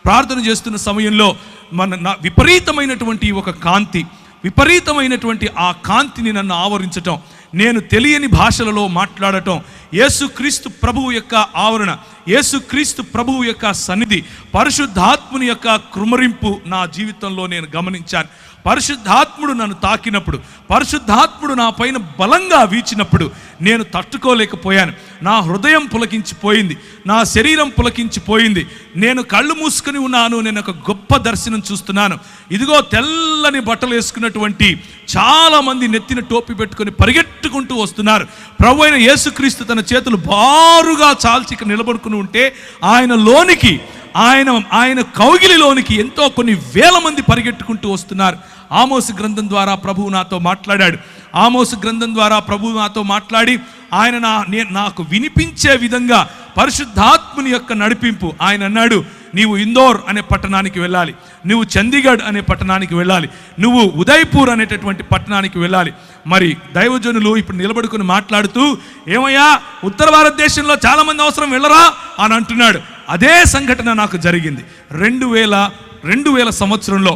ప్రార్థన చేస్తున్న సమయంలో విపరీతమైనటువంటి ఒక కాంతి, విపరీతమైనటువంటి ఆ కాంతిని నన్ను ఆవరించటం, నేను తెలియని భాషలలో మాట్లాడటం, యేసుక్రీస్తు ప్రభువు యొక్క ఆవరణ, యేసుక్రీస్తు ప్రభువు యొక్క సన్నిధి, పరిశుద్ధాత్ముని యొక్క కృమరింపు నా జీవితంలో నేను గమనించాను. పరిశుద్ధాత్ముడు నన్ను తాకినప్పుడు, పరిశుద్ధాత్ముడు నా పైన బలంగా వీచినప్పుడు నేను తట్టుకోలేకపోయాను. నా హృదయం పులకించిపోయింది, నా శరీరం పులకించిపోయింది. నేను కళ్ళు మూసుకొని ఉన్నాను. నేను ఒక గొప్ప దర్శనం చూస్తున్నాను. ఇదిగో తెల్లని బట్టలు వేసుకున్నటువంటి చాలామంది నెత్తిన టోపీ పెట్టుకొని పరిగెట్టుకుంటూ వస్తున్నారు. ప్రభు అయిన యేసుక్రీస్తు తన చేతులు బారుగా చాల్చి నిలబడుకుని ఉంటే ఆయన కౌగిలిలోనికి ఎంతో కొన్ని వేల మంది పరిగెట్టుకుంటూ వస్తున్నారు. ఆమోసు గ్రంథం ద్వారా ప్రభువు నాతో మాట్లాడాడు. ఆమోసు గ్రంథం ద్వారా ప్రభువు నాతో మాట్లాడి ఆయన నాకు వినిపించే విధంగా పరిశుద్ధాత్ముని యొక్క నడిపింపు. ఆయన అన్నాడు, నీవు ఇందోర్ అనే పట్టణానికి వెళ్ళాలి, నువ్వు చండీగఢ్ అనే పట్టణానికి వెళ్ళాలి, నువ్వు ఉదయ్పూర్ అనేటటువంటి పట్టణానికి వెళ్ళాలి. మరి దైవజనులు ఇప్పుడు నిలబడుకుని మాట్లాడుతూ, ఏమయ్యా ఉత్తర భారతదేశంలో చాలామంది అవసరం వెళ్ళరా అని అంటున్నాడు. అదే సంఘటన నాకు జరిగింది. 2000 సంవత్సరంలో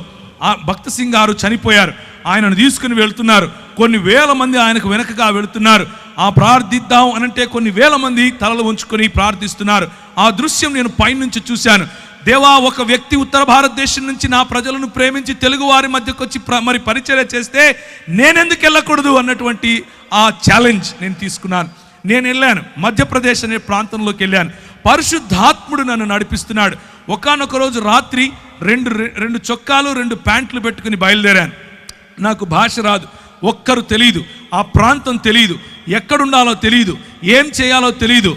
ఆ భక్త సింగ్ గారు చనిపోయారు. ఆయనను తీసుకుని వెళ్తున్నారు. కొన్ని వేల మంది ఆయనకు వెనకగా వెళుతున్నారు. ఆ ప్రార్థిద్దాం అనంటే కొన్ని వేల మంది తలలు ఉంచుకొని ప్రార్థిస్తున్నారు. ఆ దృశ్యం నేను పైనుంచి చూశాను. దేవా, ఒక వ్యక్తి ఉత్తర భారతదేశం నుంచి నా ప్రజలను ప్రేమించి తెలుగు వారి మధ్యకు వచ్చి మరి పరిచర్య చేస్తే నేనెందుకు వెళ్ళకూడదు అన్నటువంటి ఆ ఛాలెంజ్ నేను తీసుకున్నాను. నేను వెళ్ళాను, మధ్యప్రదేశ్ అనే ప్రాంతంలోకి వెళ్ళాను. పరిశుద్ధాత్ముడు నన్ను నడిపిస్తున్నాడు. ఒకానొక రోజు రాత్రి రెండు చొక్కాలు 2 ప్యాంట్లు పెట్టుకుని బయలుదేరాను. నాకు భాష రాదు, ఒక్కరు తెలియదు, ఆ ప్రాంతం తెలియదు, ఎక్కడుండాలో తెలియదు, ఏం చేయాలో తెలియదు.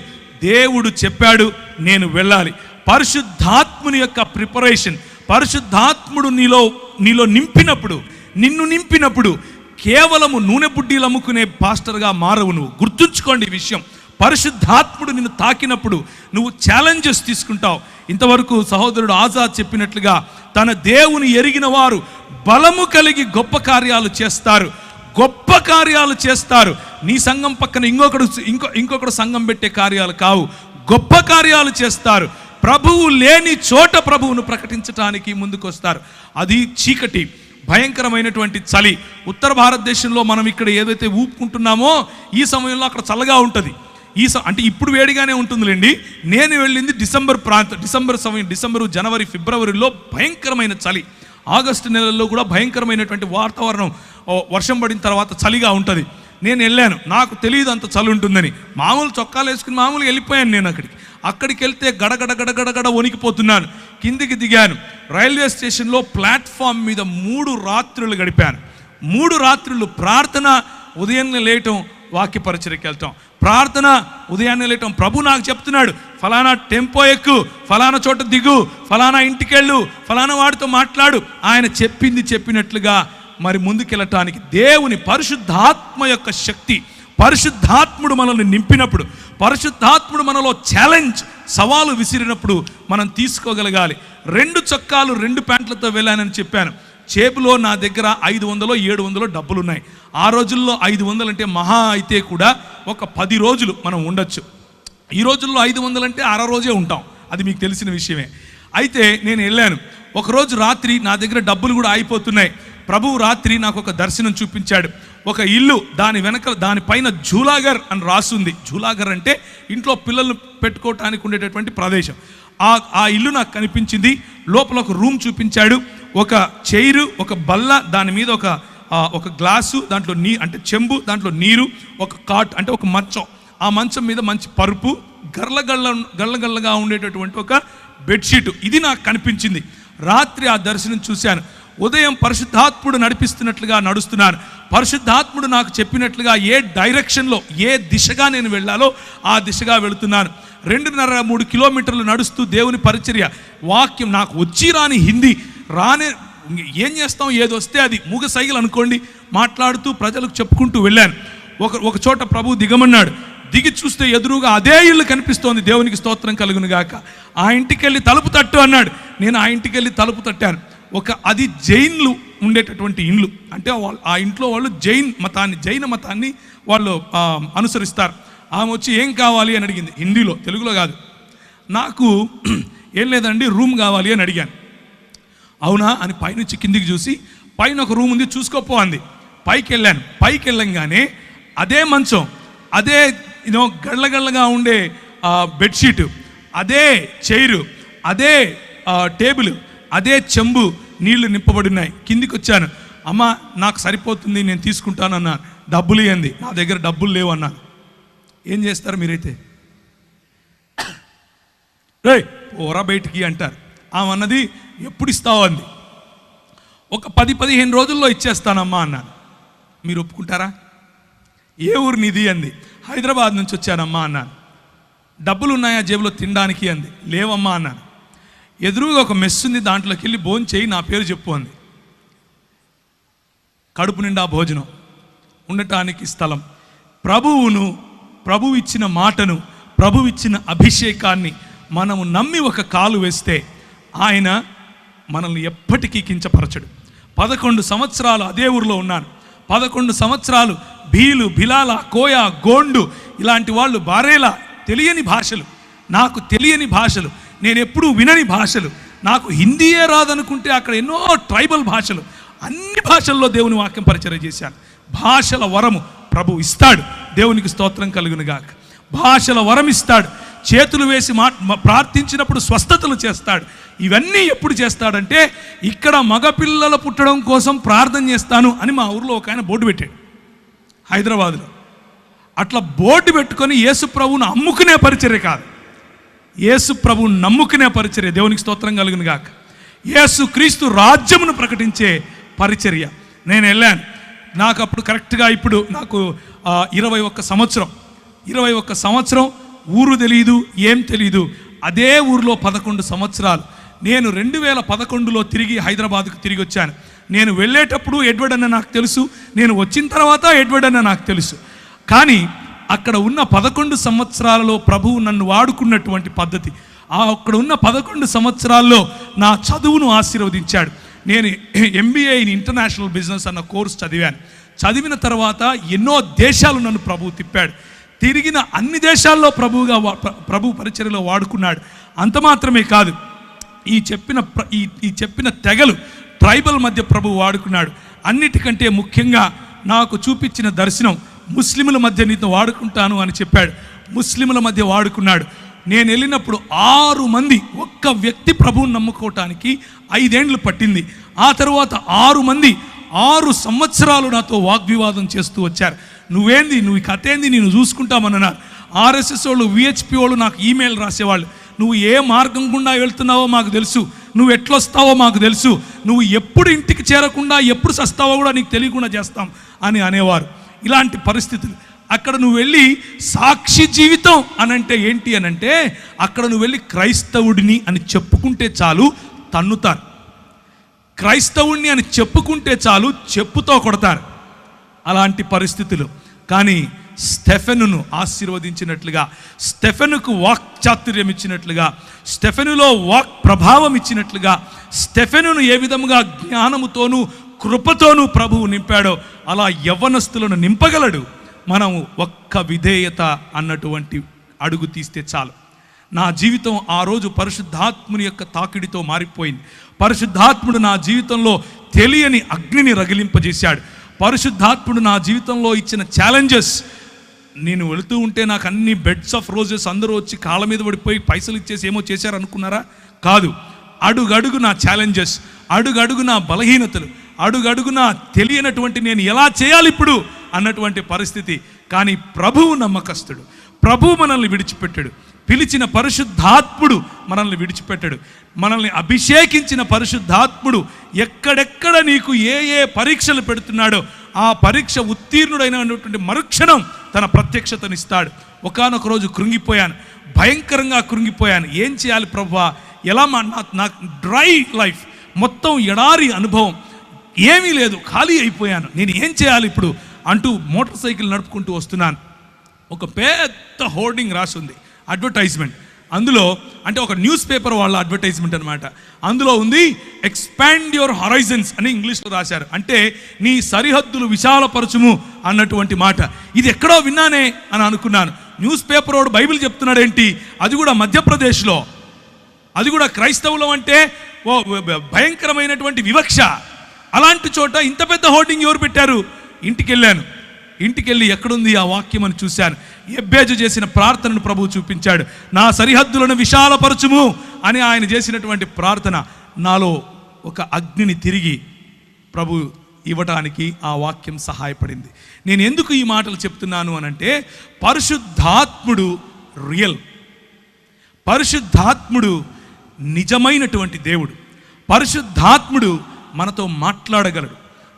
దేవుడు చెప్పాడు, నేను వెళ్ళాలి. పరిశుద్ధాత్ముని యొక్క ప్రిపరేషన్, పరిశుద్ధాత్ముడు నీలో నిన్ను నింపినప్పుడు కేవలము నూనె బుడ్డీలు అమ్ముకునే పాస్టర్గా మారవు. నువ్వు గుర్తుంచుకోండి ఈ విషయం. పరిశుద్ధాత్ముడు నిన్ను తాకినప్పుడు నువ్వు ఛాలెంజెస్ తీసుకుంటావు. ఇంతవరకు సహోదరుడు ఆజాద్ చెప్పినట్లుగా తన దేవుని ఎరిగిన వారు బలము కలిగి గొప్ప కార్యాలు చేస్తారు. నీ సంఘం పక్కన ఇంకొకడు సంఘం పెట్టే కార్యాలు కావు, గొప్ప కార్యాలు చేస్తారు. ప్రభువు లేని చోట ప్రభువును ప్రకటించడానికి ముందుకొస్తారు. అది చీకటి, భయంకరమైనటువంటి చలి. ఉత్తర భారతదేశంలో మనం ఇక్కడ ఏదైతే ఊపుకుంటున్నామో ఈ సమయంలో అక్కడ చల్లగా ఉంటుంది. అంటే ఇప్పుడు వేడిగానే ఉంటుందిలేండి. నేను వెళ్ళింది డిసెంబర్, జనవరి, ఫిబ్రవరిలో భయంకరమైన చలి. ఆగస్టు నెలల్లో కూడా భయంకరమైనటువంటి వాతావరణం, వర్షం పడిన తర్వాత చలిగా ఉంటుంది. నేను వెళ్ళాను, నాకు తెలియదు అంత చలి ఉంటుందని. మామూలు చొక్కాలు వేసుకుని మామూలుగా వెళ్ళిపోయాను. నేను అక్కడికి వెళ్తే గడగడ వణికిపోతున్నాను. కిందికి దిగాను. రైల్వే స్టేషన్లో ప్లాట్ఫామ్ మీద 3 రాత్రులు గడిపాను. 3 రాత్రులు ప్రార్థన, ఉదయాన్నే లేయటం, వాక్య పరిచర్యకి వెళ్తాం, ప్రార్థన, ఉదయాన్నే లేయటం. ప్రభు నాకు చెప్తున్నాడు, ఫలానా టెంపో ఎక్కు, ఫలానా చోట దిగు, ఫలానా ఇంటికి వెళ్ళు, ఫలానా వాడితో మాట్లాడు. ఆయన చెప్పినట్లుగా మరి ముందుకెళ్ళటానికి దేవుని పరిశుద్ధాత్మ యొక్క శక్తి, పరిశుద్ధాత్ముడు మనల్ని నింపినప్పుడు, పరిశుద్ధాత్ముడు మనలో సవాలు విసిరినప్పుడు మనం తీసుకోగలగాలి. 2 చొక్కాలు 2 ప్యాంట్లతో వెళ్ళానని చెప్పాను. చేపులో నా దగ్గర 500 700 డబ్బులున్నాయి. ఆ రోజుల్లో 500 అంటే మహా అయితే కూడా ఒక 10 రోజులు మనం ఉండొచ్చు. ఈ రోజుల్లో 500 అంటే అర రోజే ఉంటాం, అది మీకు తెలిసిన విషయమే. అయితే నేను వెళ్ళాను. ఒకరోజు రాత్రి నా దగ్గర డబ్బులు కూడా అయిపోతున్నాయి. ప్రభువు రాత్రి నాకు ఒక దర్శనం చూపించాడు. ఒక ఇల్లు, దానిపైన జూలాగర్ అని రాసుంది. జూలాగర్ అంటే ఇంట్లో పిల్లలు పెట్టుకోవటానికి ఉండేటటువంటి ప్రదేశం. ఆ ఇల్లు నాకు కనిపించింది. లోపల ఒక రూమ్ చూపించాడు. ఒక చైరు, ఒక బల్ల, దాని మీద ఒక గ్లాసు, దాంట్లో అంటే చెంబు, దాంట్లో నీరు, ఒక కాట్ అంటే ఒక మంచం. ఆ మంచం మీద మంచి పరుపు, గళ్ళగా ఉండేటటువంటి ఒక బెడ్షీట్. ఇది నాకు కనిపించింది. రాత్రి ఆ దర్శనం చూశాను. ఉదయం పరిశుద్ధాత్ముడు నడిపిస్తున్నట్లుగా నడుస్తున్నాను. పరిశుద్ధాత్ముడు నాకు చెప్పినట్లుగా ఏ డైరెక్షన్లో, ఏ దిశగా నేను వెళ్ళాలో ఆ దిశగా వెళుతున్నాను. 2.5-3 కిలోమీటర్లు నడుస్తూ దేవుని పరిచర్య, వాక్యం. నాకు వచ్చి రాని హిందీ ఏం చేస్తాం, ఏదొస్తే అది మూగ సైగలు అనుకోండి, మాట్లాడుతూ ప్రజలకు చెప్పుకుంటూ వెళ్ళాను. ఒక చోట ప్రభు దిగమన్నాడు. దిగి చూస్తే ఎదురుగా అదే ఇల్లు కనిపిస్తోంది. దేవునికి స్తోత్రం కలుగును గాక. ఆ ఇంటికి వెళ్ళి తలుపు తట్టు అన్నాడు. నేను ఆ ఇంటికి వెళ్ళి తలుపు తట్టాను. అది జైన్లు ఉండేటటువంటి ఇండ్లు. అంటే ఆ ఇంట్లో వాళ్ళు జైన మతాన్ని వాళ్ళు అనుసరిస్తారు. ఆమె వచ్చి ఏం కావాలి అని అడిగింది, హిందీలో, తెలుగులో కాదు. నాకు ఏం లేదండి రూమ్ కావాలి అని అడిగాను. అవునా అని పైనుంచి కిందికి చూసి, పైన ఒక రూమ్ ఉంది చూసుకోపో అంది. పైకి వెళ్ళాను. పైకి వెళ్ళంగానే అదే మంచం, అదే గళ్ళగళ్ళగా ఉండే బెడ్షీటు, అదే చైరు, అదే టేబుల్, అదే చెంబు నీళ్లు నింపబడినాయి. కిందికి వచ్చాను. అమ్మ నాకు సరిపోతుంది, నేను తీసుకుంటాను అన్నాను. డబ్బులు ఇవ్వండి. నా దగ్గర డబ్బులు లేవు అన్నాను. ఏం చేస్తారు మీరైతే? రే పోరా బయటికి అంటారు. ఆమె అన్నది ఎప్పుడు ఇస్తావు అంది. ఒక 10-15 రోజుల్లో ఇచ్చేస్తానమ్మా అన్నాను. మీరు ఒప్పుకుంటారా? ఏ ఊరు నిధి అంది. హైదరాబాద్ నుంచి వచ్చానమ్మా అన్నాను. డబ్బులు ఉన్నాయా జేబులో తినడానికి అంది. లేవమ్మా అన్నాను. ఎదురుగా ఒక మెస్ ఉంది, దాంట్లోకి వెళ్ళి భోజనం చేయి, నా పేరు చెప్పు అంది. కడుపు నిండా భోజనం, ఉండటానికి స్థలం. ప్రభువు ఇచ్చిన మాటను, ప్రభువు ఇచ్చిన అభిషేకాన్ని మనము నమ్మి ఒక కాలు వేస్తే ఆయన మనల్ని ఎప్పటికీ కించపరచడు. 11 సంవత్సరాలు అదే ఊరిలో ఉన్నాను. 11 సంవత్సరాలు భీలు, బిలాల, కోయ, గోండు ఇలాంటి వాళ్ళు, బారేలా, తెలియని భాషలు, నాకు తెలియని భాషలు, నేను ఎప్పుడూ వినని భాషలు, నాకు హిందీయే రాదనుకుంటే అక్కడ ఎన్నో ట్రైబల్ భాషలు, అన్ని భాషల్లో దేవుని వాక్యం పరిచయం చేశాను. భాషల వరము ప్రభు ఇస్తాడు. దేవునికి స్తోత్రం కలుగునుగాక. భాషల వరం ఇస్తాడు. చేతులు వేసి ప్రార్థించినప్పుడు స్వస్థతలు చేస్తాడు. ఇవన్నీ ఎప్పుడు చేస్తాడంటే, ఇక్కడ మగపిల్లలు పుట్టడం కోసం ప్రార్థన చేస్తాను అని మా ఊర్లో ఒక ఆయన బోర్డు పెట్టాడు హైదరాబాద్లో. అట్లా బోర్డు పెట్టుకొని యేసు ప్రభువును అమ్ముకునే పరిచర్య కాదు, యేసు ప్రభువును నమ్ముకునే పరిచర్య. దేవునికి స్తోత్రం కలుగును గాక. యేసు క్రీస్తు రాజ్యమును ప్రకటించే పరిచర్య. నేను వెళ్ళాను. నాకు అప్పుడు కరెక్ట్గా ఇప్పుడు నాకు 21 సంవత్సరం. ఊరు తెలియదు, ఏం తెలియదు. అదే ఊరిలో 11 సంవత్సరాలు. నేను 2011లో తిరిగి హైదరాబాద్కు తిరిగి వచ్చాను. నేను వెళ్ళేటప్పుడు ఎడ్వర్డ్ అన్న నాకు తెలుసు, నేను వచ్చిన తర్వాత ఎడ్వర్డ్ అన్న నాకు తెలుసు. కానీ అక్కడ ఉన్న 11 సంవత్సరాలలో ప్రభువు నన్ను వాడుకున్నటువంటి పద్ధతి, అక్కడ ఉన్న 11 సంవత్సరాల్లో నా చదువును ఆశీర్వదించాడు. నేను MBA ఇన్ ఇంటర్నేషనల్ బిజినెస్ అన్న కోర్స్ చదివాను. చదివిన తర్వాత ఎన్నో దేశాలు నన్ను ప్రభువు తిప్పాడు. తిరిగిన అన్ని దేశాల్లో ప్రభు పరిచర్యలో వాడుకున్నాడు. అంత మాత్రమే కాదు, ఈ చెప్పిన తెగలు, ట్రైబల్ మధ్య ప్రభు వాడుకున్నాడు. అన్నిటికంటే ముఖ్యంగా నాకు చూపించిన దర్శనం, ముస్లిముల మధ్య నీతో వాడుకుంటాను అని చెప్పాడు. ముస్లిముల మధ్య వాడుకున్నాడు. నేను వెళ్ళినప్పుడు 6 మంది, ఒక్క వ్యక్తి ప్రభువుని నమ్ముకోవటానికి 5 ఏళ్ళు పట్టింది. ఆ తర్వాత 6 మంది 6 సంవత్సరాలు నాతో వాగ్వివాదం చేస్తూ వచ్చారు. నువ్వేంది, నువ్వు ఈ కథ ఏంది, నేను చూసుకుంటామన్నారు. RSS వాళ్ళు, VHP వాళ్ళు నాకు ఈమెయిల్ రాసేవాళ్ళు. నువ్వు ఏ మార్గం గుండా వెళ్తున్నావో మాకు తెలుసు, నువ్వు ఎట్లొస్తావో మాకు తెలుసు, నువ్వు ఎప్పుడు ఇంటికి చేరకుండా ఎప్పుడు సస్తావో కూడా నీకు తెలియకుండా చేస్తాం అని అనేవారు. ఇలాంటి పరిస్థితులు. అక్కడ నువ్వు వెళ్ళి సాక్షి జీవితం అనంటే ఏంటి అనంటే, అక్కడ నువ్వు వెళ్ళి క్రైస్తవుడిని అని చెప్పుకుంటే చాలు తన్నుతారు. క్రైస్తవుడిని అని చెప్పుకుంటే చాలు చెప్పుతో కొడతారు. అలాంటి పరిస్థితులు. కానీ స్టెఫెనును ఆశీర్వదించినట్లుగా, స్టెఫెనుకు వాక్ చాతుర్యం ఇచ్చినట్లుగా, స్టెఫెనులో వాక్ ప్రభావం ఇచ్చినట్లుగా, స్టెఫెనును ఏ విధముగా జ్ఞానముతోనూ కృపతోనూ ప్రభువు నింపాడో అలా యవ్వనస్తులను నింపగలడు. మనం ఒక్క విధేయత అన్నటువంటి అడుగు తీస్తే చాలు. నా జీవితం ఆ రోజు పరిశుద్ధాత్ముని యొక్క తాకిడితో మారిపోయింది. పరిశుద్ధాత్ముడు నా జీవితంలో తెలియని అగ్నిని రగిలింపజేశాడు. పరిశుద్ధాత్ముడు నా జీవితంలో ఇచ్చిన ఛాలెంజెస్, నేను వెళుతూ ఉంటే నాకు అన్ని బెడ్స్ ఆఫ్ రోజెస్ అందరూ వచ్చి కాళ్ళ మీద పడిపోయి పైసలు ఇచ్చేసి ఏమో చేశారనుకున్నారా? కాదు. అడుగడుగు నా ఛాలెంజెస్, అడుగడుగు నా బలహీనతలు, అడుగడుగు నా తెలియనటువంటి నేను ఎలా చేయాలి ఇప్పుడు అన్నటువంటి పరిస్థితి. కానీ ప్రభువు నమ్మకస్తుడు. ప్రభువు మనల్ని విడిచిపెట్టాడు. పిలిచిన పరిశుద్ధాత్ముడు మనల్ని విడిచిపెట్టాడు. మనల్ని అభిషేకించిన పరిశుద్ధాత్ముడు ఎక్కడెక్కడ నీకు ఏ ఏ పరీక్షలు పెడుతున్నాడో ఆ పరీక్ష ఉత్తీర్ణుడైనటువంటి మరుక్షణం తన ప్రత్యక్షతనిస్తాడు. ఒకానొక రోజు కృంగిపోయాను, భయంకరంగా కృంగిపోయాను. ఏం చేయాలి ప్రభువా? ఎలా నాకు డ్రై లైఫ్, మొత్తం ఎడారి అనుభవం, ఏమీ లేదు, ఖాళీ అయిపోయాను. నేను ఏం చేయాలి ఇప్పుడు అంటూ మోటార్ సైకిల్ నడుపుకుంటూ వస్తున్నాను. ఒక పెద్ద హోర్డింగ్ రాసి ఉంది, అడ్వర్టైజ్మెంట్. అందులో అంటే ఒక న్యూస్ పేపర్ వాళ్ళ అడ్వర్టైజ్మెంట్ అనమాట. అందులో ఉంది ఎక్స్పాండ్ యువర్ హరైజన్స్ అని ఇంగ్లీష్లో రాశారు. అంటే నీ సరిహద్దులు విశాలపరచుము అన్నటువంటి మాట. ఇది ఎక్కడో విన్నానే అని అనుకున్నాను. న్యూస్ పేపర్ వాడు బైబిల్ చెప్తున్నాడు ఏంటి, అది కూడా మధ్యప్రదేశ్లో. అది కూడా క్రైస్తవులం అంటే ఓ భయంకరమైనటువంటి వివక్ష. అలాంటి చోట ఇంత పెద్ద హోర్డింగ్ ఎవరు పెట్టారు? ఇంటికెళ్ళాను. ఇంటికెళ్ళి ఎక్కడుంది ఆ వాక్యం అని చూశాను. ఎబ్బేజు చేసిన ప్రార్థనను ప్రభువు చూపించాడు. నా సరిహద్దులను విశాలపరచుము అని ఆయన చేసినటువంటి ప్రార్థన నాలో ఒక అగ్నిని తిరిగి ప్రభు ఇవ్వటానికి ఆ వాక్యం సహాయపడింది. నేను ఎందుకు ఈ మాటలు చెప్తున్నాను అనంటే, పరిశుద్ధాత్ముడు రియల్, పరిశుద్ధాత్ముడు నిజమైనటువంటి దేవుడు. పరిశుద్ధాత్ముడు మనతో మాట్లాడగలడు,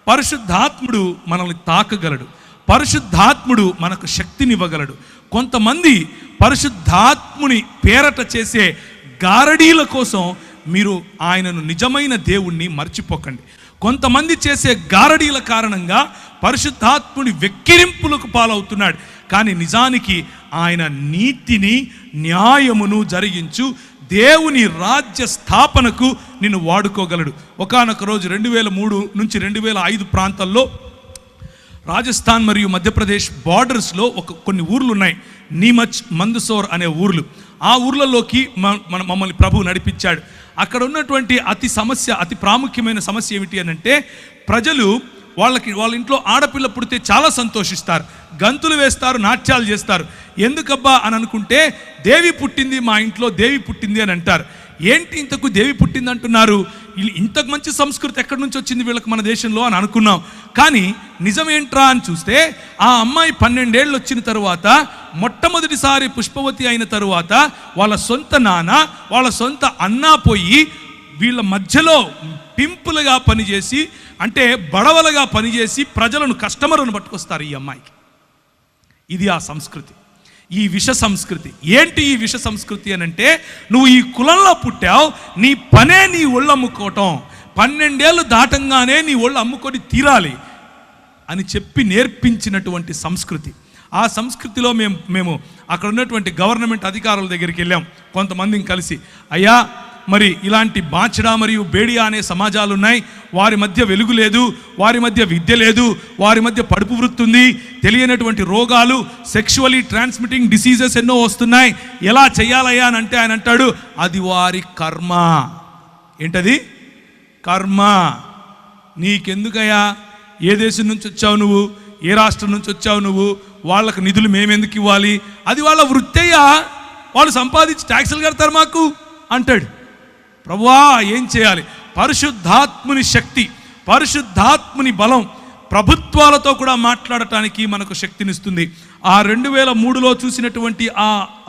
పరిశుద్ధాత్ముడు మనల్ని తాకగలడు, పరిశుద్ధాత్ముడు మనకు శక్తినివ్వగలడు. కొంతమంది పరిశుద్ధాత్ముని పేరట చేసే గారడీల కోసం మీరు ఆయనను నిజమైన దేవుణ్ణి మర్చిపోకండి. కొంతమంది చేసే గారడీల కారణంగా పరిశుద్ధాత్ముని వెక్కిరింపులకు పాలవుతున్నాడు. కానీ నిజానికి ఆయన నీతిని న్యాయమును జరిగించు దేవుని రాజ్య స్థాపనకు నిన్ను వాడుకోగలడు. ఒకానొక రోజు 2003 నుంచి 2005 ప్రాంతాల్లో రాజస్థాన్ మరియు మధ్యప్రదేశ్ బార్డర్స్లో కొన్ని ఊర్లు ఉన్నాయి, నీమచ్, మందసౌర్ అనే ఊర్లు. ఆ ఊర్లలోకి మమ్మల్ని ప్రభువు నడిపించాడు. అక్కడ ఉన్నటువంటి అతి ప్రాముఖ్యమైన సమస్య ఏమిటి అని అంటే, ప్రజలు వాళ్ళ ఇంట్లో ఆడపిల్ల పుడితే చాలా సంతోషిస్తారు, గంతులు వేస్తారు, నాట్యాలు చేస్తారు. ఎందుకబ్బా అని అనుకుంటే, దేవి పుట్టింది మా ఇంట్లో, దేవి పుట్టింది అని అంటారు. ఏంటి ఇంతకు దేవి పుట్టింది అంటున్నారు? ఇంతకు మంచి సంస్కృతి ఎక్కడి నుంచి వచ్చింది వీళ్ళకి మన దేశంలో అని అనుకున్నాం. కానీ నిజమేంట్రా అని చూస్తే, ఆ అమ్మాయి 12 ఏళ్ళు వచ్చిన తరువాత, మొట్టమొదటిసారి పుష్పవతి అయిన తరువాత, వాళ్ళ సొంత నాన్న, వాళ్ళ సొంత అన్న పోయి వీళ్ళ మధ్యలో పింపులుగా పనిచేసి, అంటే బడవలుగా పనిచేసి ప్రజలను, కస్టమర్లను పట్టుకొస్తారు ఈ అమ్మాయికి. ఇది ఆ సంస్కృతి, ఈ విష సంస్కృతి. ఏంటి ఈ విష సంస్కృతి అని అంటే, నువ్వు ఈ కులంలో పుట్టావు, నీ పనే నీ ఒళ్ళు అమ్ముకోవటం, 12 ఏళ్ళు దాటంగానే నీ ఒళ్ళు అమ్ముకొని తీరాలి అని చెప్పి నేర్పించినటువంటి సంస్కృతి. ఆ సంస్కృతిలో మేము అక్కడ ఉన్నటువంటి గవర్నమెంట్ అధికారుల దగ్గరికి వెళ్ళాం కొంతమందిని కలిసి. అయ్యా, మరి ఇలాంటి బాచడా మరియు బేడియా అనే సమాజాలు ఉన్నాయి, వారి మధ్య వెలుగు లేదు, వారి మధ్య విద్య లేదు, వారి మధ్య పడుపు వృత్తి ఉంది, తెలియనటువంటి రోగాలు, సెక్షువలీ ట్రాన్స్మిటింగ్ డిసీజెస్ ఎన్నో వస్తున్నాయి, ఎలా చెయ్యాలయ్యా అని అంటే ఆయన అంటాడు, అది వారి కర్మ. ఏంటది? కర్మ. నీకెందుకయ్యా? ఏ దేశం నుంచి వచ్చావు నువ్వు? ఏ రాష్ట్రం నుంచి వచ్చావు నువ్వు? వాళ్ళకు నిధులు మేమెందుకు ఇవ్వాలి? అది వాళ్ళ వృత్తయ్యా, వాళ్ళు సంపాదించి ట్యాక్సులు కడతారు మాకు అంటాడు. ప్రభువా, ఏం చేయాలి? పరిశుద్ధాత్ముని శక్తి, పరిశుద్ధాత్ముని బలం ప్రభుత్వాలతో కూడా మాట్లాడటానికి మనకు శక్తినిస్తుంది. ఆ 2003లో చూసినటువంటి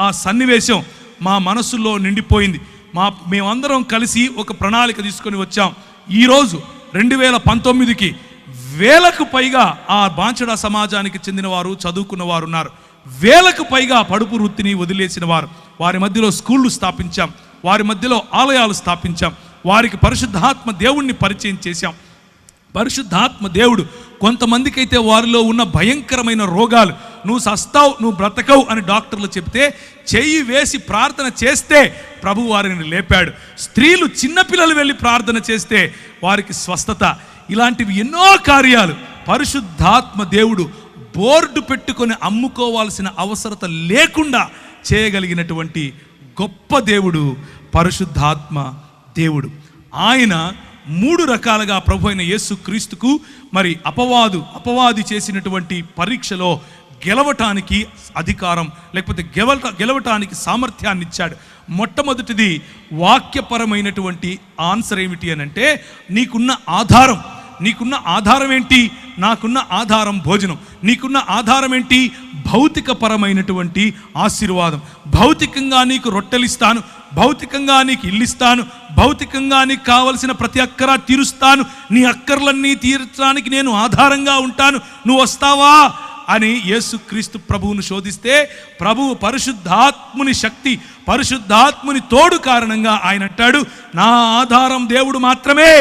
ఆ సన్నివేశం మా మనసులో నిండిపోయింది. మేమందరం కలిసి ఒక ప్రణాళిక తీసుకొని వచ్చాం. ఈరోజు 2019కి 1000కు పైగా ఆ బాంచడా సమాజానికి చెందిన వారు, చదువుకున్న వారు ఉన్నారు. 1000కు పైగా పడుపు వృత్తిని వదిలేసిన వారు. వారి మధ్యలో స్కూళ్ళు స్థాపించాం, వారి మధ్యలో ఆలయాలు స్థాపించాం, వారికి పరిశుద్ధాత్మ దేవుణ్ణి పరిచయం చేశాం. పరిశుద్ధాత్మ దేవుడు కొంతమందికైతే వారిలో ఉన్న భయంకరమైన రోగాలు, నువ్వు సస్తావు, నువ్వు బ్రతకవు అని డాక్టర్లు చెప్తే చెయ్యి వేసి ప్రార్థన చేస్తే ప్రభు వారిని లేపాడు. స్త్రీలు, చిన్నపిల్లలు వెళ్ళి ప్రార్థన చేస్తే వారికి స్వస్థత. ఇలాంటివి ఎన్నో కార్యాలు పరిశుద్ధాత్మ దేవుడు బోర్డు పెట్టుకొని అమ్ముకోవాల్సిన అవసరత లేకుండా చేయగలిగినటువంటి గొప్ప దేవుడు పరిశుద్ధాత్మ దేవుడు. ఆయన 3 రకాలుగా ప్రభు అయిన యేసు క్రీస్తుకు మరి అపవాది చేసినటువంటి పరీక్షలో గెలవటానికి అధికారం, లేకపోతే గెలవటానికి సామర్థ్యాన్ని ఇచ్చాడు. మొట్టమొదటిది వాక్యపరమైనటువంటి ఆన్సర్ ఏమిటి అని అంటే, నీకున్న ఆధారం ఏంటి? నాకున్న ఆధారం భోజనం. నీకున్న ఆధారం ఏంటి? భౌతికపరమైనటువంటి ఆశీర్వాదం. భౌతికంగా నీకు రొట్టెలిస్తాను, భౌతికంగా నీకు ఇల్లిస్తాను, భౌతికంగా నీకు కావలసిన ప్రతి అక్కర తీరుస్తాను, నీ అక్కర్లన్నీ తీర్చడానికి నేను ఆధారంగా ఉంటాను, నువ్వు వస్తావా అని యేసుక్రీస్తు ప్రభువును శోధిస్తే, ప్రభువు పరిశుద్ధాత్ముని శక్తి, పరిశుద్ధాత్ముని తోడు కారణంగా ఆయన అంటాడు, నా ఆధారం దేవుడు మాత్రమే.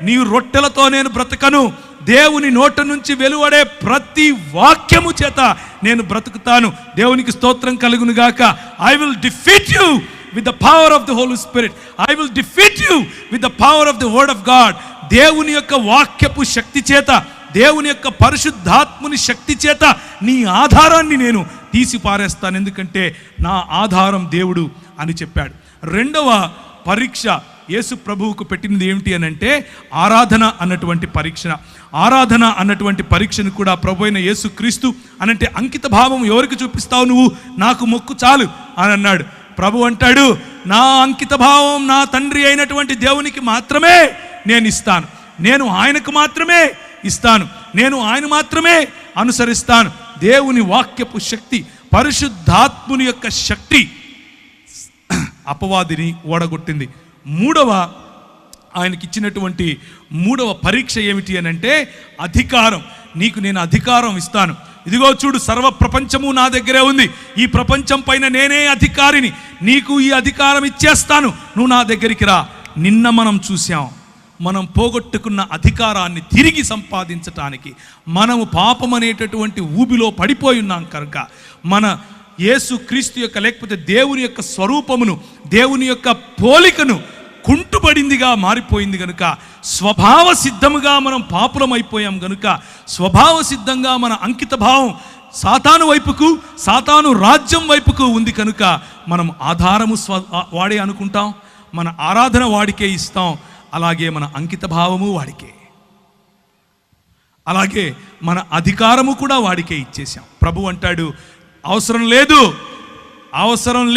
నీ రొట్టెలతో నేను బ్రతకను, దేవుని నోట నుంచి వెలువడే ప్రతి వాక్యము చేత నేను బ్రతుకుతాను. దేవునికి స్తోత్రం కలుగును గాక. I will defeat you with the power of the Holy Spirit. I will defeat you with the power of the word of God. దేవుని యొక్క వాక్యపు శక్తి చేత, దేవుని యొక్క పరిశుద్ధాత్ముని శక్తి చేత నీ ఆధారాన్ని నేను తీసి పారేస్తాను, ఎందుకంటే నా ఆధారం దేవుడు అని చెప్పాడు. రెండవ పరీక్ష యేసు ప్రభువుకు పెట్టినది ఏమిటి అని అంటే ఆరాధన అన్నటువంటి పరీక్ష. ఆరాధన అన్నటువంటి పరీక్షను కూడా ప్రభు అయిన యేసు క్రీస్తు అనంటే అంకిత భావం ఎవరికి చూపిస్తావు నువ్వు? నాకు మొక్కు చాలు అని అన్నాడు. ప్రభు అంటాడు, నా అంకిత భావం నా తండ్రి అయినటువంటి దేవునికి మాత్రమే నేను ఇస్తాను, నేను ఆయనకు మాత్రమే ఇస్తాను, నేను ఆయన మాత్రమే అనుసరిస్తాను. దేవుని వాక్యపు శక్తి, పరిశుద్ధాత్ముని యొక్క శక్తి అపవాదిని ఓడగొట్టింది. ఆయనకి ఇచ్చినటువంటి మూడవ పరీక్ష ఏమిటి అని అంటే అధికారం. నీకు నేను అధికారం ఇస్తాను, ఇదిగో చూడు సర్వ ప్రపంచము నా దగ్గరే ఉంది, ఈ ప్రపంచం పైన నేనే అధికారిని, నీకు ఈ అధికారం ఇచ్చేస్తాను, నువ్వు నా దగ్గరికి రా. నిన్న మనం చూసాం, మనం పోగొట్టుకున్న అధికారాన్ని తిరిగి సంపాదించటానికి మనము పాపం అనేటటువంటి ఊబిలో పడిపోయి ఉన్నాం కనుక మన యేసు క్రీస్తు యొక్క లేకపోతే దేవుని యొక్క స్వరూపమును, దేవుని యొక్క పోలికను కుంటుబడిందిగా మారిపోయింది కనుక, స్వభావ సిద్ధముగా మనం పాపులమైపోయాం కనుక, స్వభావ సిద్ధంగా మన అంకిత భావం సాతాను వైపుకు, సాతాను రాజ్యం వైపుకు ఉంది కనుక మనం ఆధారము వాడే అనుకుంటాం, మన ఆరాధన వాడికే ఇస్తాం, అలాగే మన అంకిత భావము వాడికే, అలాగే మన అధికారము కూడా వాడికే ఇచ్చేసాం. ప్రభు అంటాడు, అవసరం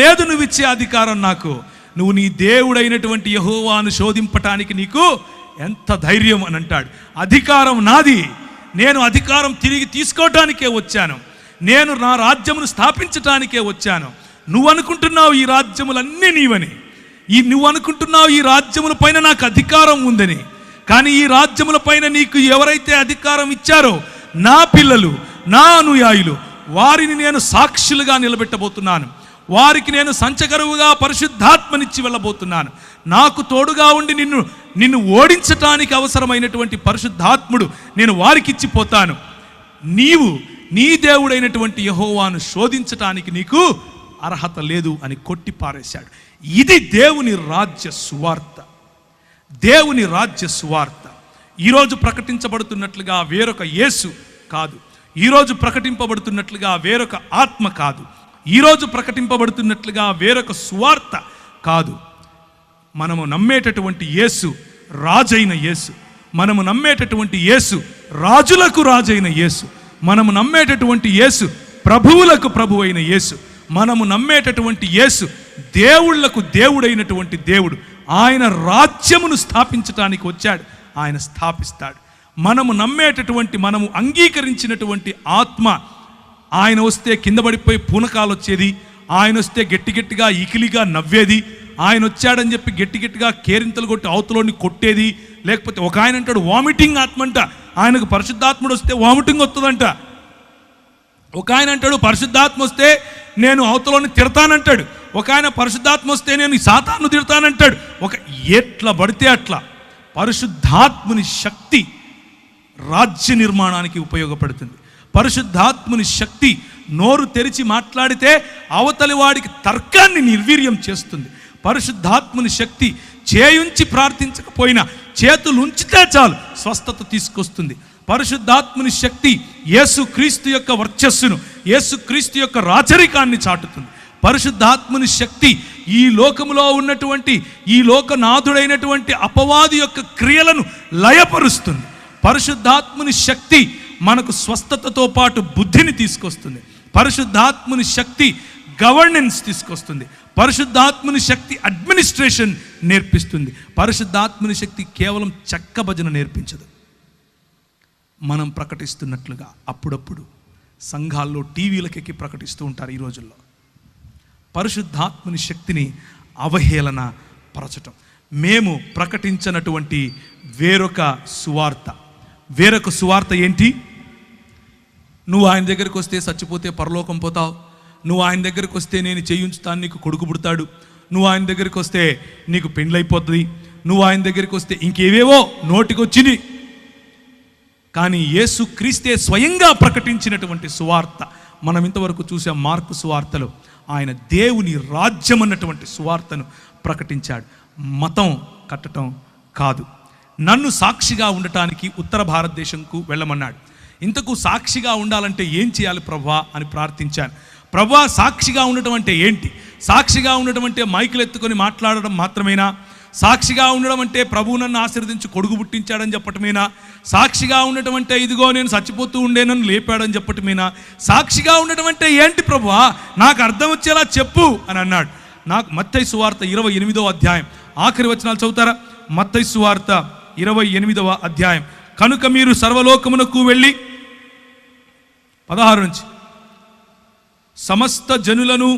లేదు నువ్వు ఇచ్చే అధికారం నాకు, నువ్వు నీ దేవుడైనటువంటి యెహోవాను శోధింపటానికి నీకు ఎంత ధైర్యం అని అంటాడు. అధికారం నాది, నేను అధికారం తిరిగి తీసుకోవటానికే వచ్చాను, నేను నా రాజ్యమును స్థాపించటానికే వచ్చాను. నువ్వు అనుకుంటున్నావు ఈ రాజ్యములన్నీ నీవని, నువ్వు అనుకుంటున్నావు ఈ రాజ్యముల పైన నాకు అధికారం ఉందని, కానీ ఈ రాజ్యముల పైన నీకు ఎవరైతే అధికారం ఇచ్చారో నా పిల్లలు, నా అనుయాయులు, వారిని నేను సాక్షులుగా నిలబెట్టబోతున్నాను, వారికి నేను సంచకరువుగా పరిశుద్ధాత్మనిచ్చి వెళ్ళబోతున్నాను. నాకు తోడుగా ఉండి నిన్ను ఓడించటానికి అవసరమైనటువంటి పరిశుద్ధాత్ముడు నేను వారికి ఇచ్చిపోతాను. నీవు నీ దేవుడైనటువంటి యెహోవాను శోధించటానికి నీకు అర్హత లేదు అని కొట్టి పారేశాడు. ఇది దేవుని రాజ్య సువార్త. దేవుని రాజ్య సువార్త ఈరోజు ప్రకటించబడుతున్నట్లుగా వేరొక యేసు కాదు, ఈరోజు ప్రకటింపబడుతున్నట్లుగా వేరొక ఆత్మ కాదు, ఈరోజు ప్రకటింపబడుతున్నట్లుగా వేరొక సువార్త కాదు. మనము నమ్మేటటువంటి యేసు రాజైన యేసు, మనము నమ్మేటటువంటి యేసు రాజులకు రాజైన యేసు, మనము నమ్మేటటువంటి యేసు ప్రభువులకు ప్రభు అయిన యేసు, మనము నమ్మేటటువంటి యేసు దేవుళ్లకు దేవుడైనటువంటి దేవుడు. ఆయన రాజ్యమును స్థాపించటానికి వచ్చాడు, ఆయన స్థాపిస్తాడు. మనము నమ్మేటటువంటి, మనము అంగీకరించినటువంటి ఆత్మ, ఆయన వస్తే కింద పడిపోయి పూనకాలు వచ్చేది, ఆయన వస్తే గట్టిగా ఇకిలిగా నవ్వేది, ఆయన వచ్చాడని చెప్పి గట్టిగా కేరింతలు కొట్టి అవతలోని కొట్టేది, లేకపోతే ఒక ఆయన అంటాడు వామిటింగ్ ఆత్మ అంట, ఆయనకు పరిశుద్ధాత్ముడు వస్తే వామిటింగ్ వస్తుందంట. ఒక ఆయన అంటాడు పరిశుద్ధాత్మ వస్తే నేను అవతలోని తిడతానంటాడు, ఒక ఆయన పరిశుద్ధాత్మ వస్తే నేను సాతాను తిడతానంటాడు. ఎట్లా పడితే అట్లా. పరిశుద్ధాత్ముని శక్తి రాజ్య నిర్మాణానికి ఉపయోగపడుతుంది. పరిశుద్ధాత్ముని శక్తి నోరు తెరిచి మాట్లాడితే అవతలి వాడికి తర్కాన్ని నిర్వీర్యం చేస్తుంది. పరిశుద్ధాత్ముని శక్తి చేయుంచి ప్రార్థించకపోయినా చేతులు ఉంచితే చాలు స్వస్థత తీసుకొస్తుంది. పరిశుద్ధాత్ముని శక్తి యేసుక్రీస్తు యొక్క వర్చస్సును, యేసుక్రీస్తు యొక్క రాచరికాన్ని చాటుతుంది. పరిశుద్ధాత్ముని శక్తి ఈ లోకములో ఉన్నటువంటి, ఈ లోకనాథుడైనటువంటి అపవాది యొక్క క్రియలను లయపరుస్తుంది. పరిశుద్ధాత్ముని శక్తి మనకు స్వస్థతతో పాటు బుద్ధిని తీసుకొస్తుంది. పరిశుద్ధాత్ముని శక్తి గవర్నెన్స్ తీసుకొస్తుంది. పరిశుద్ధాత్ముని శక్తి అడ్మినిస్ట్రేషన్ నేర్పిస్తుంది. పరిశుద్ధాత్ముని శక్తి కేవలం చెక్క భజన నేర్పించదు. మనం ప్రకటిస్తున్నట్లుగా అప్పుడప్పుడు సంఘాల్లో టీవీలకెక్కి ప్రకటిస్తూ ఉంటారు ఈ రోజుల్లో. పరిశుద్ధాత్ముని శక్తిని అవహేళన పరచటం. మేము ప్రకటించినటువంటి వేరొక సువార్త ఏంటి? నువ్వు ఆయన దగ్గరికి వస్తే చచ్చిపోతే పరలోకం పోతావు, నువ్వు ఆయన దగ్గరికి వస్తే నేను చేయించుతాను, నీకు కొడుకు పుడతాడు, నువ్వు ఆయన దగ్గరికి వస్తే నీకు పెండ్లైపోతుంది, నువ్వు ఆయన దగ్గరికి వస్తే ఇంకేవేవో నోటికొచ్చిని. కానీ యేసు క్రీస్తే స్వయంగా ప్రకటించినటువంటి సువార్త మనం ఇంతవరకు చూసాం. మార్కు సువార్తలో ఆయన దేవుని రాజ్యం అన్నటువంటి సువార్తను ప్రకటించాడు. మతం కట్టడం కాదు. నన్ను సాక్షిగా ఉండటానికి ఉత్తర భారతదేశంకు వెళ్ళమన్నాడు. ఇంతకు సాక్షిగా ఉండాలంటే ఏం చేయాలి ప్రభువా అని ప్రార్థించాను. ప్రభువా సాక్షిగా ఉండటం అంటే ఏంటి? సాక్షిగా ఉండడం అంటే మైకులు ఎత్తుకొని మాట్లాడడం మాత్రమేనా? సాక్షిగా ఉండడం అంటే ప్రభువు నన్ను ఆశీర్వదించి కొడుకు పుట్టించాడని చెప్పటమేనా? సాక్షిగా ఉండటం అంటే ఇదిగో నేను చచ్చిపోతూ ఉండే నన్ను లేపాడని చెప్పటమేనా? సాక్షిగా ఉండటం అంటే ఏంటి ప్రభువా, నాకు అర్థం వచ్చేలా చెప్పు అని అన్నాడు. నాకు మత్తయి సువార్త 28వ అధ్యాయం ఆఖరి వచనాలు చదువుతారా? మత్తయి సువార్త 28వ అధ్యాయం. కనుక మీరు సర్వలోకమునకు వెళ్ళి 16 నుంచి సమస్త జనులను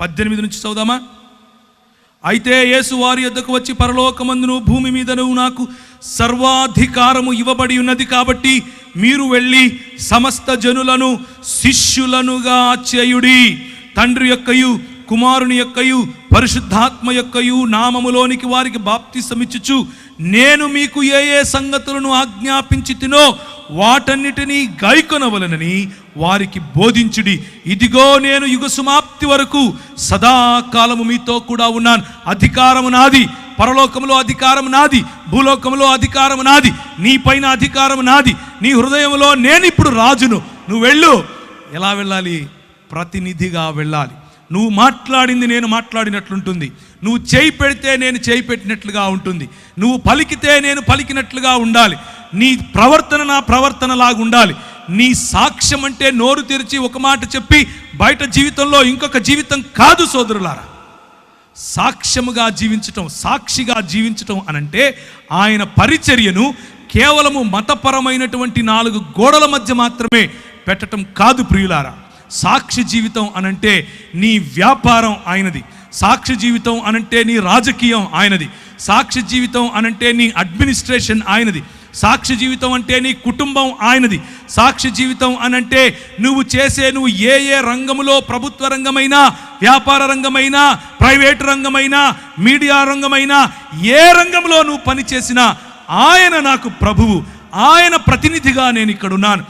18 నుంచి చదువుదామా? అయితే యేసు వారి యొద్దకు వచ్చి, పరలోకమందును భూమి మీదను నాకు సర్వాధికారము ఇవ్వబడి ఉన్నది కాబట్టి మీరు వెళ్ళి సమస్త జనులను శిష్యులనుగా చేయుడి. తండ్రి యొక్కయు కుమారుని యొక్కయు పరిశుద్ధాత్మ యొక్కయు నామములోనికి వారికి బాప్తిసమిచ్చుచు నేను మీకు ఏ ఏ సంగతులను ఆజ్ఞాపించితినో వాటన్నిటినీ గైకొనవలనని వారికి బోధించుడి. ఇదిగో నేను యుగ సమాప్తి వరకు సదాకాలము మీతో కూడా ఉన్నాను. అధికారము నాది, పరలోకములో అధికారం నాది, భూలోకములో అధికారం నాది, నీ పైన అధికారం నాది, నీ హృదయంలో నేను ఇప్పుడు రాజును. నువ్వు వెళ్ళు. ఎలా వెళ్ళాలి? ప్రతినిధిగా వెళ్ళాలి. నువ్వు మాట్లాడింది నేను మాట్లాడినట్లుంటుంది, నువ్వు చేయి పెడితే నేను చేయి పెట్టినట్లుగా ఉంటుంది, నువ్వు పలికితే నేను పలికినట్లుగా ఉండాలి, నీ ప్రవర్తన నా ప్రవర్తనలాగా ఉండాలి. నీ సాక్ష్యం అంటే నోరు తెరిచి ఒక మాట చెప్పి బయట జీవితంలో ఇంకొక జీవితం కాదు సోదరులారా. సాక్ష్యముగా జీవించటం, సాక్షిగా జీవించటం అనంటే ఆయన పరిచర్యను కేవలము మతపరమైనటువంటి 4 గోడల మధ్య మాత్రమే పెట్టడం కాదు ప్రియులారా. సాక్షి జీవితం అనంటే నీ వ్యాపారం ఆయనది, సాక్షి జీవితం అనంటే నీ రాజకీయం ఆయనది, సాక్షి జీవితం అనంటే నీ అడ్మినిస్ట్రేషన్ ఆయనది, సాక్షి జీవితం అంటే నీ కుటుంబం ఆయనది, సాక్షి జీవితం అనంటే నువ్వు ఏ ఏ రంగములో, ప్రభుత్వ రంగమైనా, వ్యాపార రంగమైనా, ప్రైవేట్ రంగమైనా, మీడియా రంగమైనా, ఏ రంగంలో నువ్వు పనిచేసినా ఆయన నాకు ప్రభువు, ఆయన ప్రతినిధిగా నేను ఇక్కడున్నాను,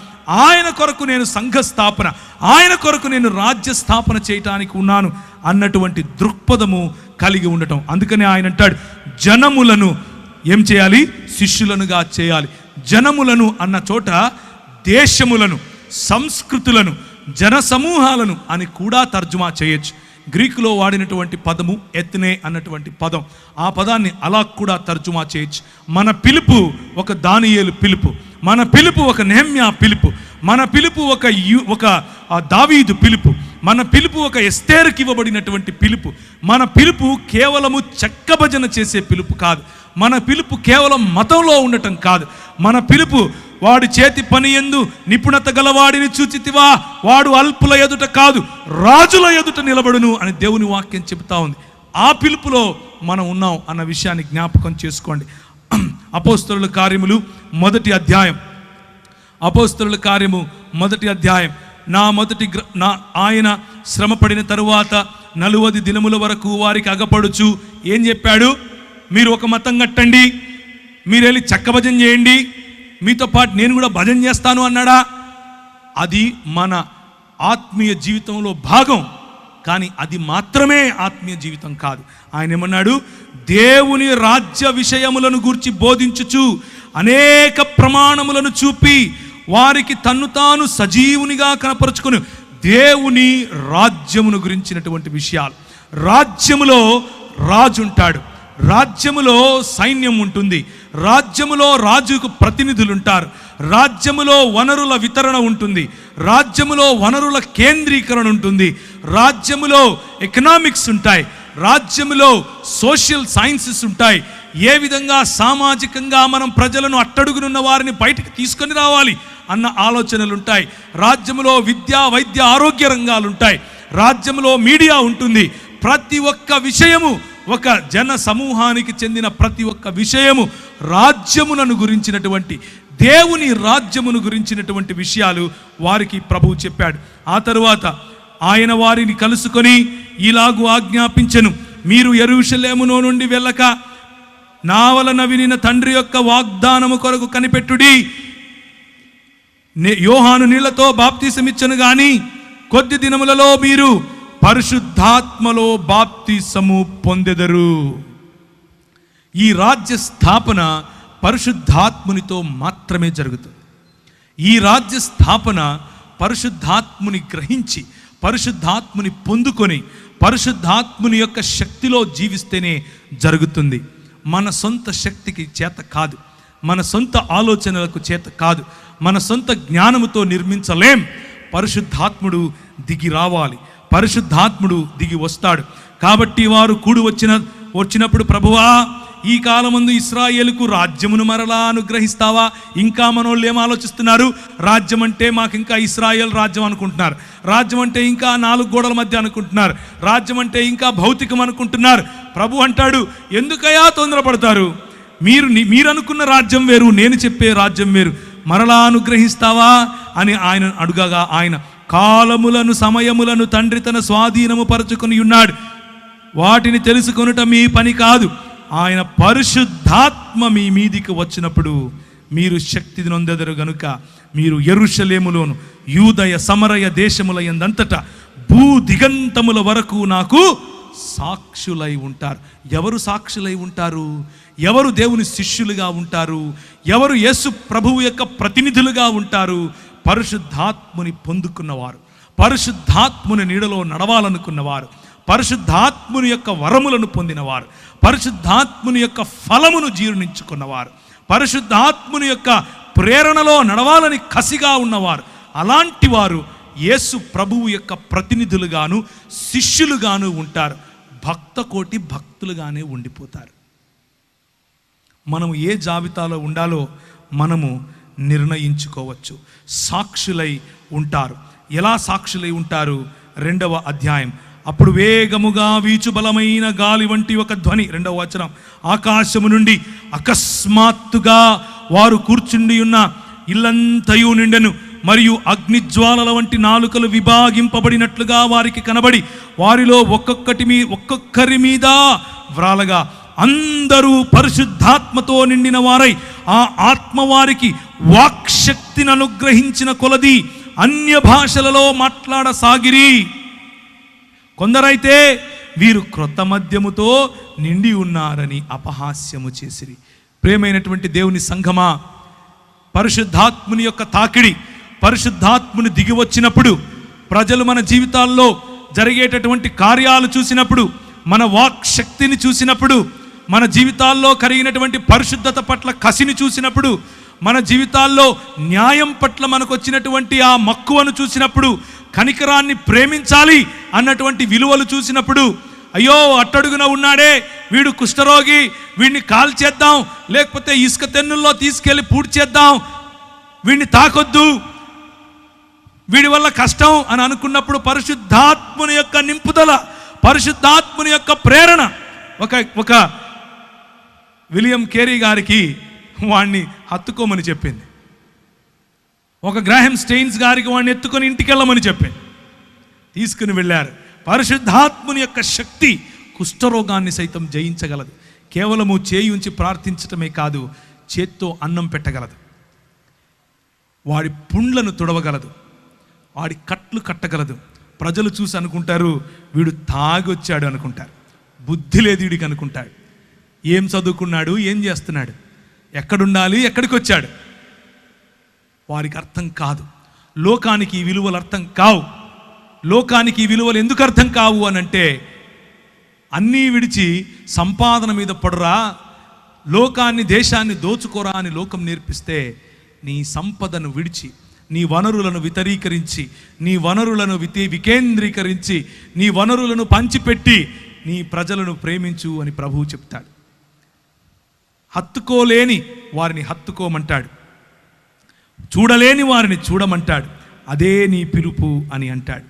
ఆయన కొరకు నేను సంఘ స్థాపన, ఆయన కొరకు నేను రాజ్య స్థాపన చేయటానికి ఉన్నాను అన్నటువంటి దృక్పథము కలిగి ఉండటం. అందుకనే ఆయన అంటాడు, జనములను ఏం చేయాలి? శిష్యులనుగా చేయాలి. జనములను అన్న చోట దేశములను, సంస్కృతులను, జన సమూహాలను అని కూడా తర్జుమా చేయొచ్చు. గ్రీకులో వాడినటువంటి పదము ఎత్నే అన్నటువంటి పదం, ఆ పదాన్ని అలా కూడా తర్జుమా చేయొచ్చు. మన పిలుపు ఒక దానియేలు పిలుపు, మన పిలుపు ఒక నెహెమ్యా పిలుపు, మన పిలుపు ఒక దావీదు పిలుపు, మన పిలుపు ఒక ఎస్తేరుకి ఇవ్వబడినటువంటి పిలుపు. మన పిలుపు కేవలము చెక్కభజన చేసే పిలుపు కాదు, మన పిలుపు కేవలం మతంలో ఉండటం కాదు. మన పిలుపు వాడి చేతి పని యందు నిపుణత గలవాడిని చూచితివా, వాడు అల్పుల ఎదుట కాదు రాజుల ఎదుట నిలబడును అని దేవుని వాక్యం చెబుతా ఉంది. ఆ పిలుపులో మనం ఉన్నాం అన్న విషయాన్ని జ్ఞాపకం చేసుకోండి. అపోస్తలుల కార్యములు 1వ అధ్యాయం, అపోస్తలుల కార్యము 1వ అధ్యాయం. ఆయన శ్రమపడిన తరువాత 40 దినముల వరకు వారికి అగపడుచు ఏం చెప్పాడు? మీరు ఒక మతం కట్టండి, మీరు వెళ్ళి చక్క భజన చేయండి, మీతో పాటు నేను కూడా భజన చేస్తాను అన్నాడా? అది మన ఆత్మీయ జీవితంలో భాగం, కానీ అది మాత్రమే ఆత్మీయ జీవితం కాదు. ఆయన ఏమన్నాడు? దేవుని రాజ్య విషయములను గూర్చి బోధించుచు అనేక ప్రమాణములను చూపి వారికి తన్ను తాను సజీవునిగా కనపరుచుకుని దేవుని రాజ్యమును గురించినటువంటి విషయాలు. రాజ్యములో రాజు ఉంటాడు, రాజ్యములో సైన్యం ఉంటుంది, రాజ్యములో రాజుకు ప్రతినిధులు ఉంటారు, రాజ్యములో వనరుల వితరణ ఉంటుంది, రాజ్యములో వనరుల కేంద్రీకరణ ఉంటుంది, రాజ్యములో ఎకనామిక్స్ ఉంటాయి, రాజ్యములో సోషల్ సైన్సెస్ ఉంటాయి. ఏ విధంగా సామాజికంగా మనం ప్రజలను అట్టడుగునున్న వారిని బయటికి తీసుకొని రావాలి అన్న ఆలోచనలు ఉంటాయి. రాజ్యములో విద్యా, వైద్య, ఆరోగ్య రంగాలు ఉంటాయి, రాజ్యములో మీడియా ఉంటుంది. ప్రతి ఒక్క విషయము, ఒక జన సమూహానికి చెందిన ప్రతి ఒక్క విషయము రాజ్యములను గురించినటువంటి, దేవుని రాజ్యమును గురించినటువంటి విషయాలు వారికి ప్రభువు చెప్పాడు. ఆ తరువాత ఆయన వారిని కలుసుకొని ఇలాగు ఆజ్ఞాపించెను, మీరు యెరూషలేములో నుండి వెళ్ళక నా వలన వినిన తండ్రి యొక్క వాగ్దానము కొరకు కనిపెట్టుడి. యోహాను నీళ్లతో బాప్తిసమిచ్చను గాని కొద్ది దినములలో మీరు పరిశుద్ధాత్మలో బాప్తిసము పొందెదరు. ఈ రాజ్య స్థాపన పరిశుద్ధాత్మునితో మాత్రమే జరుగుతుంది. ఈ రాజ్య స్థాపన పరిశుద్ధాత్ముని గ్రహించి, పరిశుద్ధాత్ముని పొందుకొని, పరిశుద్ధాత్ముని యొక్క శక్తిలో జీవిస్తేనే జరుగుతుంది. మన సొంత శక్తికి చేత కాదు, మన సొంత ఆలోచనలకు చేత కాదు, మన సొంత జ్ఞానముతో నిర్మించలేం. పరిశుద్ధాత్ముడు దిగి రావాలి, పరిశుద్ధాత్ముడు దిగి వస్తాడు. కాబట్టి వారు కూడి వచ్చినప్పుడు, ప్రభువా, ఈ కాలమందు ఇశ్రాయేలుకు రాజ్యమును మరలా అనుగ్రహిస్తావా? ఇంకా మనోళ్ళు ఏం ఆలోచిస్తున్నారు? రాజ్యం అంటే మాకు ఇంకా ఇశ్రాయేల్ రాజ్యం అనుకుంటున్నారు, రాజ్యం అంటే ఇంకా 4 గోడల మధ్య అనుకుంటున్నారు, రాజ్యం అంటే ఇంకా భౌతికం అనుకుంటున్నారు. ప్రభు అంటాడు, ఎందుకయ్యా తొందరపడతారు? మీరు అనుకున్న రాజ్యం వేరు, నేను చెప్పే రాజ్యం వేరు. మరలా అనుగ్రహిస్తావా అని ఆయన అడుగగా, ఆయన కాలములను సమయములను తండ్రి తన స్వాధీనము పరచుకొని ఉన్నాడు, వాటిని తెలుసుకొనుట మీ పని కాదు. ఆయన పరిశుద్ధాత్మ మీ మీదికి వచ్చినప్పుడు మీరు శక్తి నొందెదరు గనుక మీరు యెరూషలేములోను యూదయ సమరయ దేశముల యందంతటా భూ దిగంతముల వరకు నాకు సాక్షులై ఉంటారు. ఎవరు సాక్షులై ఉంటారు? ఎవరు దేవుని శిష్యులుగా ఉంటారు? ఎవరు యేసు ప్రభువు యొక్క ప్రతినిధులుగా ఉంటారు? పరిశుద్ధాత్ముని పొందుకున్నవారు, పరిశుద్ధాత్ముని నీడలో నడవాలనుకున్నవారు, పరిశుద్ధాత్ముని యొక్క వరములను పొందినవారు, పరిశుద్ధాత్ముని యొక్క ఫలమును జీర్ణించుకున్నవారు, పరిశుద్ధాత్ముని యొక్క ప్రేరణలో నడవాలని కసిగా ఉన్నవారు. అలాంటి వారు యేసు ప్రభువు యొక్క ప్రతినిధులుగాను శిష్యులుగాను ఉంటారు. భక్త కోటి భక్తులుగానే ఉండిపోతారు. మనము ఏ జాబితాలో ఉండాలో మనము నిర్ణయించుకోవచ్చు. సాక్షులై ఉంటారు. ఎలా సాక్షులై ఉంటారు? 2వ అధ్యాయం. అప్పుడు వేగముగా వీచు బలమైన గాలి వంటి ఒక ధ్వని, 2వ వచనం, ఆకాశము నుండి అకస్మాత్తుగా వారు కూర్చుండి ఉన్న ఇల్లంతయు నిండెను. మరియు అగ్నిజ్వాలల వంటి నాలుకలు విభాగింపబడినట్లుగా వారికి కనబడి వారిలో ఒక్కొక్కరి మీద వ్రాలగా అందరూ పరిశుద్ధాత్మతో నిండిన వారై ఆ ఆత్మ వారికి వాక్శక్తిని అనుగ్రహించిన కొలది అన్య భాషలలో మాట్లాడసాగిరి. కొందరైతే వీరు క్రొత్త మద్యముతో నిండి ఉన్నారని అపహాస్యము చేసిరి. ప్రియమైనటువంటి దేవుని సంఘమా, పరిశుద్ధాత్ముని యొక్క తాకిడి, పరిశుద్ధాత్ముని దిగి వచ్చినప్పుడు, ప్రజలు మన జీవితాల్లో జరిగేటటువంటి కార్యాలు చూసినప్పుడు, మన వాక్ శక్తిని చూసినప్పుడు, మన జీవితాల్లో కలిగినటువంటి పరిశుద్ధత పట్ల కసిని చూసినప్పుడు, మన జీవితాల్లో న్యాయం పట్ల మనకు వచ్చినటువంటి ఆ మక్కువను చూసినప్పుడు, కనికరాన్ని ప్రేమించాలి అన్నటువంటి విలువలు చూసినప్పుడు, అయ్యో అట్టడుగున ఉన్నాడే వీడు కుష్ఠరోగి, వీడిని కాల్చేద్దాం, లేకపోతే ఇసుక తెన్నుల్లో తీసుకెళ్ళి పూడ్చేద్దాం, వీడిని తాకొద్దు, వీడి వల్ల కష్టం అని అనుకున్నప్పుడు పరిశుద్ధాత్ముని యొక్క నింపుదల, పరిశుద్ధాత్ముని యొక్క ప్రేరణ. ఒక విలియం కేరీ గారికి వాడిని హత్తుకోమని చెప్పింది, ఒక గ్రాహం స్టెయిన్స్ గారికి వాడిని ఎత్తుకొని ఇంటికి వెళ్ళమని చెప్పింది. తీసుకుని వెళ్ళారు. పరిశుద్ధాత్ముని యొక్క శక్తి కుష్ఠరోగాన్ని సైతం జయించగలదు. కేవలము చేయి ఉంచి ప్రార్థించటమే కాదు, చేత్తో అన్నం పెట్టగలదు, వాడి పుండ్లను తుడవగలదు, వాడి కట్లు కట్టగలదు. ప్రజలు చూసి అనుకుంటారు వీడు తాగొచ్చాడు అనుకుంటారు, బుద్ధి లేదు వీడికి అనుకుంటాడు. ఏం చదువుకున్నాడు, ఏం చేస్తున్నాడు, ఎక్కడుండాలి, ఎక్కడికి వచ్చాడు, వారికి అర్థం కాదు. లోకానికి ఈ విలువలు అర్థం కావు. లోకానికి ఈ విలువలు ఎందుకు అర్థం కావు అనంటే, అన్నీ విడిచి సంపాదన మీద పడురా, లోకాన్ని దేశాన్ని దోచుకోరా అని లోకం నేర్పిస్తే, నీ సంపదను విడిచి, నీ వనరులను వితరీకరించి, నీ వనరులను వికేంద్రీకరించి, నీ వనరులను పంచిపెట్టి నీ ప్రజలను ప్రేమించు అని ప్రభువు చెప్తాడు. హత్తుకోలేని వారిని హత్తుకోమంటాడు, చూడలేని వారిని చూడమంటాడు. అదే నీ పిలుపు అని అంటాడు.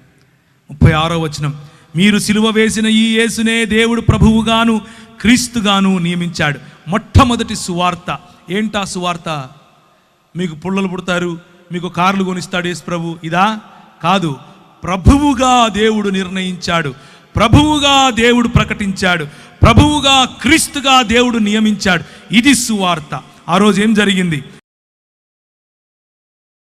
36వ వచనం, మీరు సిలువ వేసిన ఈ యేసునే దేవుడు ప్రభువుగాను క్రీస్తుగాను నియమించాడు. మొట్టమొదటి సువార్త ఏంటా సువార్త? మీకు పుల్లలు పుడతారు, మీకు కార్లు కొనిస్తాడు యేసు ప్రభు, ఇదా? కాదు. ప్రభువుగా దేవుడు నిర్ణయించాడు, ప్రభువుగా దేవుడు ప్రకటించాడు, ప్రభువుగా క్రీస్తుగా దేవుడు నియమించాడు. ఇది సువార్త. ఆ రోజు ఏం జరిగింది?